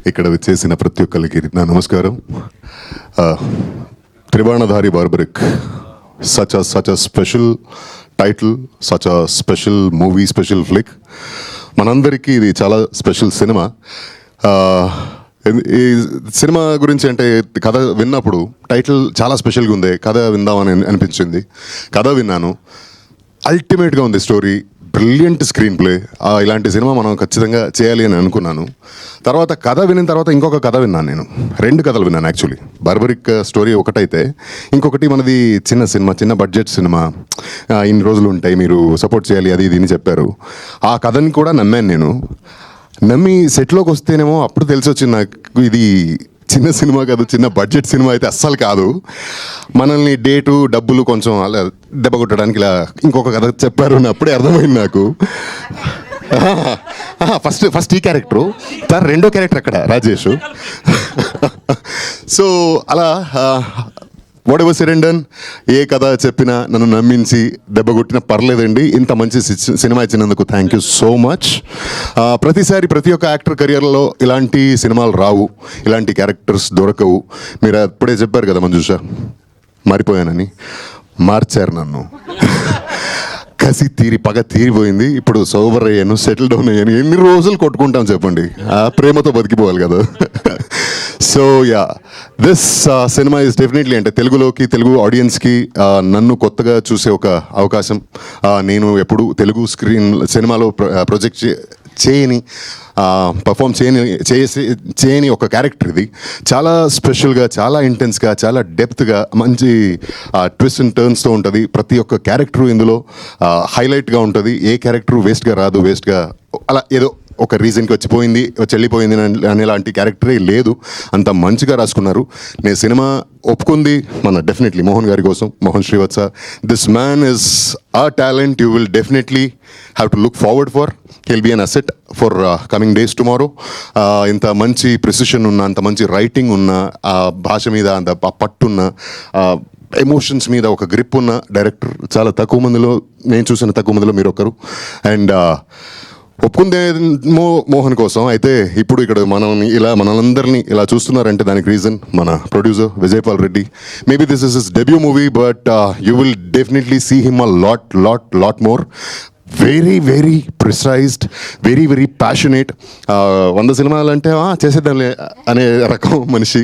ఇక్కడ వచ్చేసిన ప్రతి ఒక్కరికి నా నమస్కారం. Tribanadhari Barbarik, such a special title, such a special movie, special flick. మనందరికీ ఇది చాలా స్పెషల్ సినిమా. ఈ సినిమా గురించి అంటే కథ విన్నప్పుడు టైటిల్ చాలా స్పెషల్గా ఉంది, కథ విందామని అనిపించింది. కథ విన్నాను, అల్టిమేట్గా ఉంది స్టోరీ, బ్రిలియంట్ స్క్రీన్ ప్లే. ఇలాంటి సినిమా మనం ఖచ్చితంగా చేయాలి అని అనుకున్నాను. తర్వాత కథ విన్న తర్వాత ఇంకొక కథ విన్నాను. నేను 2 కథలు విన్నాను యాక్చువల్లీ. బార్బరిక్ స్టోరీ ఒకటైతే, ఇంకొకటి మనది చిన్న సినిమా, చిన్న బడ్జెట్ సినిమా, ఇన్ని రోజులు ఉంటాయి, మీరు సపోర్ట్ చేయాలి, అది ఇది అని చెప్పారు. ఆ కథని కూడా నమ్మాను నేను. నమ్మి సెట్లోకి వస్తేనేమో అప్పుడు తెలిసి వచ్చింది నాకు, ఇది చిన్న సినిమా కాదు, చిన్న బడ్జెట్ సినిమా అయితే అస్సలు కాదు. మనల్ని డేటు డబ్బులు కొంచెం అలా దెబ్బ కొట్టడానికి ఇలా ఇంకొక కథ చెప్పారు అని అప్పుడే అర్థమైంది నాకు. ఫస్ట్ ఈ క్యారెక్టరు, సార్ రెండో క్యారెక్టర్ అక్కడ రాజేష్. సో అలా whatever said and done, ఏ కథ చెప్పినా నన్ను నమ్మించి దెబ్బ కొట్టినా పర్లేదండి. ఇంత మంచి సినిమా ఇచ్చినందుకు థ్యాంక్ యూ సో మచ్. ప్రతిసారి ప్రతి ఒక్క యాక్టర్ కెరియర్లో ఇలాంటి సినిమాలు రావు, ఇలాంటి క్యారెక్టర్స్ దొరకవు. మీరు అప్పుడే చెప్పారు కదా మంజుష, మారిపోయానని. మార్చారు నన్ను. కసి తీరి పగ తీరిపోయింది. ఇప్పుడు సోబర్ అయ్యాను, సెటిల్ డౌన్ అయ్యాను. ఎన్ని రోజులు కొట్టుకుంటాం చెప్పండి, ప్రేమతో బతికిపోవాలి కదా. So yeah, this cinema is definitely, అంటే తెలుగు ఆడియన్స్కి నన్ను కొత్తగా చూసే ఒక అవకాశం. నేను ఎప్పుడు తెలుగు స్క్రీన్ సినిమాలో ప్రొజెక్ట్ చేయని, పర్ఫామ్ చేయని ఒక క్యారెక్టర్ ఇది. చాలా స్పెషల్గా, చాలా ఇంటెన్స్గా, చాలా డెప్త్గా, మంచి ట్విస్ట్ అండ్ టర్న్స్తో ఉంటుంది. ప్రతి ఒక్క క్యారెక్టరు ఇందులో హైలైట్గా ఉంటుంది. ఏ క్యారెక్టరు వేస్ట్గా రాదు, వేస్ట్గా అలా ఏదో ఒక రీజన్కి వెళ్ళిపోయింది అనేలాంటి క్యారెక్టరే లేదు. అంత మంచిగా రాసుకున్నారు. నేను సినిమా ఒప్పుకుంది మన డెఫినెట్లీ మోహన్ గారి కోసం, Mohan Srivatsa. This man is a talent you will definitely have to look forward for. He'll be an asset for coming days tomorrow. ఇంత మంచి ప్రిసిషన్ ఉన్న, అంత మంచి రైటింగ్ ఉన్న, భాష మీద అంత పట్టున్న, ఎమోషన్స్ మీద ఒక గ్రిప్ ఉన్న డైరెక్టర్ చాలా తక్కువ మందిలో, నేను చూసిన తక్కువ మందిలో మీరు ఒకరు. అండ్ ఒప్పుకుందేమో మోహన్ కోసం. అయితే ఇప్పుడు ఇక్కడ మనలందరినీ ఇలా చూస్తున్నారంటే దానికి రీజన్ మన producer Vijaypal Reddy. Maybe this is his debut movie, but you will definitely see him a lot more. Very very precised, very passionate. 100 సినిమాలు అంటే చేసేద్దాంలే అనే రకం మనిషి.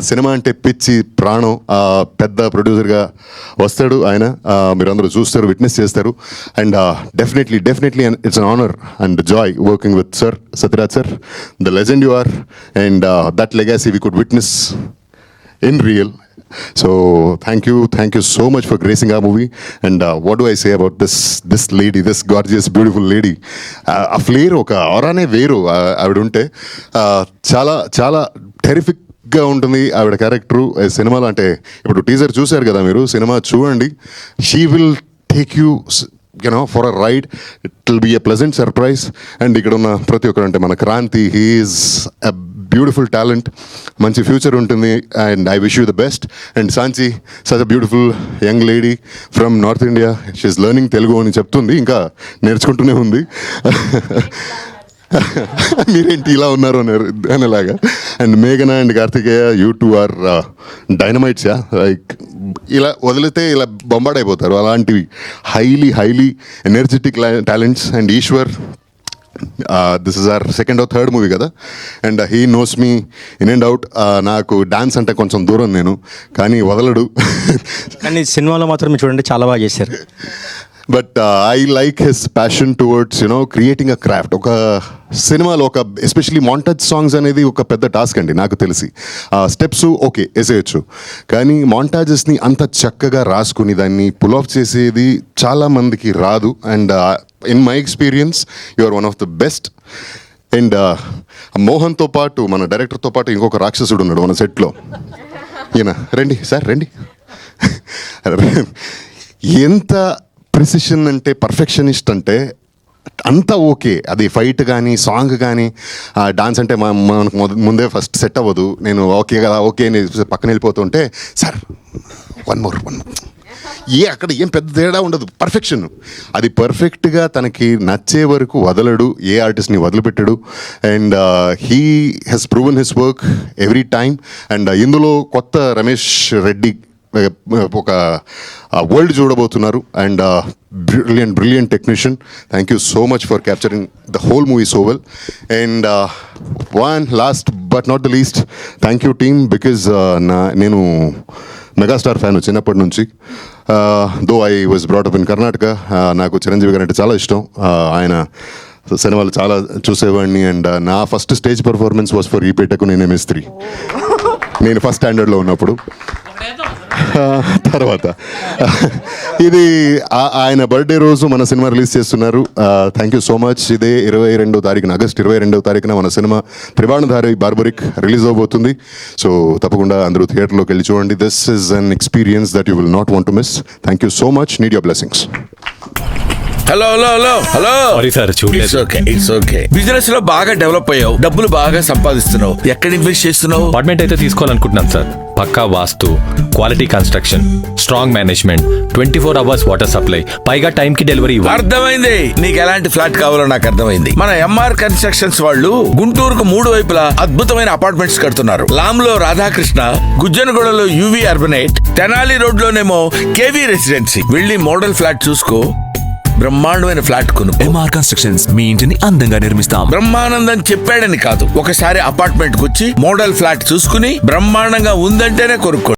సినిమా అంటే పిచ్చి ప్రాణం. పెద్ద ప్రొడ్యూసర్గా వస్తాడు ఆయన. మీరందరూ చూస్తారు, విట్నెస్ చేస్తారు. And definitely it's an honour and joy working with sir Sathyaraj sir, the legend you are. And that legacy we could witness in real. So thank you so much for gracing our movie. And what do I say about this lady, this gorgeous beautiful lady? A flair oka aurane veru ఆవిడ ఉంటే చాలా చాలా టెరిఫిక్గా ఉంటుంది ఆవిడ character సినిమాలో. అంటే ఇప్పుడు teaser చూశారు కదా మీరు, సినిమా చూడండి. She will take you for a ride. It will be a pleasant surprise. And ఇక్కడ ఉన్న ప్రతి ఒక్కరు, అంటే మన Kranti, he is a beautiful talent, మంచి ఫ్యూచర్ ఉంటుంది. And I wish you the best. And Sanchi, such a beautiful young lady from North India. She's learning Telugu అని చెప్తుంది, ఇంకా నేర్చుకుంటూనే ఉంది. మీరేంటి ఇలా ఉన్నారు అనేలాగా. అండ్ మేఘన and Karthikeya, you two are dynamites. Like ఇలా వదిలితే ఇలా బొంబాడ్ అయిపోతారు. అలాంటివి highly energetic talents. And Eshwar, this is our second or third movie కదా, and he knows me in and out. నాకు డాన్స్ అంటే కొంచెం దూరం నేను, కానీ వదలడు. కానీ సినిమాలో మాత్రం చూడండి చాలా బాగా చేశారు. But I like his passion towards creating a craft. ఒక సినిమాలో ఎస్పెషలీ మాంటాజ్ సాంగ్స్ అనేది ఒక పెద్ద టాస్క్ అండి నాకు తెలిసి. స్టెప్స్ ఓకే వేసేయచ్చు, కానీ మాంటాజెస్ని అంత చక్కగా రాసుకుని దాన్ని పుల్ ఆఫ్ చేసేది చాలా మందికి రాదు. And in my experience you are one of the best. And మోహన్తో పాటు, మన డైరెక్టర్తో పాటు ఇంకొక రాక్షసుడు ఉన్నాడు మన సెట్లో. ఈయన రండి సార్, రండి. ఎంత ప్రిసిషన్ అంటే, పర్ఫెక్షనిస్ట్ అంటే అంతా ఓకే. అది ఫైట్ కానీ, సాంగ్ కానీ, డాన్స్ అంటే మనకు ముందే ఫస్ట్ సెట్ అవ్వదు. నేను ఓకే కదా, ఓకే అని పక్కన వెళ్ళిపోతుంటే, సార్ వన్ మోర్ అక్కడ ఏం పెద్ద తేడా ఉండదు, పర్ఫెక్షన్. అది పర్ఫెక్ట్గా తనకి నచ్చే వరకు వదలడు, ఏ ఆర్టిస్ట్ని వదిలిపెట్టడు. And he has proven his work every time. And ఇందులో కొత్త రమేష్ రెడ్డి ఒక వరల్డ్ చూడబోతున్నారు. And brilliant technician. Thank you so much for capturing the whole movie so well. And one last but not the least, thank you team, because నేను megastar fan చిన్నప్పటి నుంచి. Though I was brought up in Karnataka. నాకు చిరంజీవి గారు అంటే చాలా ఇష్టం. ఆయన సినిమాలు చాలా చూసేవాడిని. అండ్ నా first stage performance was for Ee Petaku Nene Mestri, నేను ఫస్ట్ స్టాండర్డ్లో ఉన్నప్పుడు. తర్వాత ఇది ఆయన బర్త్డే రోజు మన సినిమా రిలీజ్ చేస్తున్నారు. Thank you so much. ఇదే 22వ తారీఖున, ఆగస్ట్ 22వ తారీఖున మన సినిమా త్రిబాణధారి బార్బరిక్ రిలీజ్ అవబోతుంది. సో తప్పకుండా అందరూ థియేటర్లోకి వెళ్ళి చూడండి. This is an experience that you will not want to miss. Thank you so much. Need your blessings. Hello sorry sir, చూడలేదు. It's okay. బిజినెస్ లో బాగా డెవలప్ అయ్యావు, డబ్బులు బాగా సంపాదిస్తున్నావు. ఎక్కడ ఇన్వెస్ట్ చేస్తున్నావు? అపార్ట్మెంట్ అయితే తీసుకోవాలనుకుంటున్నాను సార్. పక్కా vastu, quality construction, strong management, 24 hours water supply, పైగా టైం కి డెలివరీ. అర్థమైంది, నీకు ఎలాంటి ఫ్లాట్ కావాలో నాకు అర్థమైంది. మన ఎంఆర్ కన్స్ట్రక్షన్స్ వాళ్ళు గుంటూరుకు 3 వైపులా అద్భుతమైన అపార్ట్మెంట్స్ కడుతున్నారు. లామ్ లో Radhakrishna, గుజ్జనగూడలో UV అర్బనేట్, Tenali road లోనేమో KV residency. వెళ్ళి మోడల్ ఫ్లాట్ చూసుకో, బ్రహ్మాండమైన ఫ్లాట్ కొను. ఎంఆర్ కన్స్ట్రక్షన్స్ మీ ఇంటిని అందంగా నిర్మిస్తాం. బ్రహ్మానందం చెప్పాడని కాదు, ఒకసారి అపార్ట్మెంట్ కు వచ్చి మోడల్ ఫ్లాట్ చూసుకుని బ్రహ్మాండంగా ఉందంటేనే కొనుక్కో.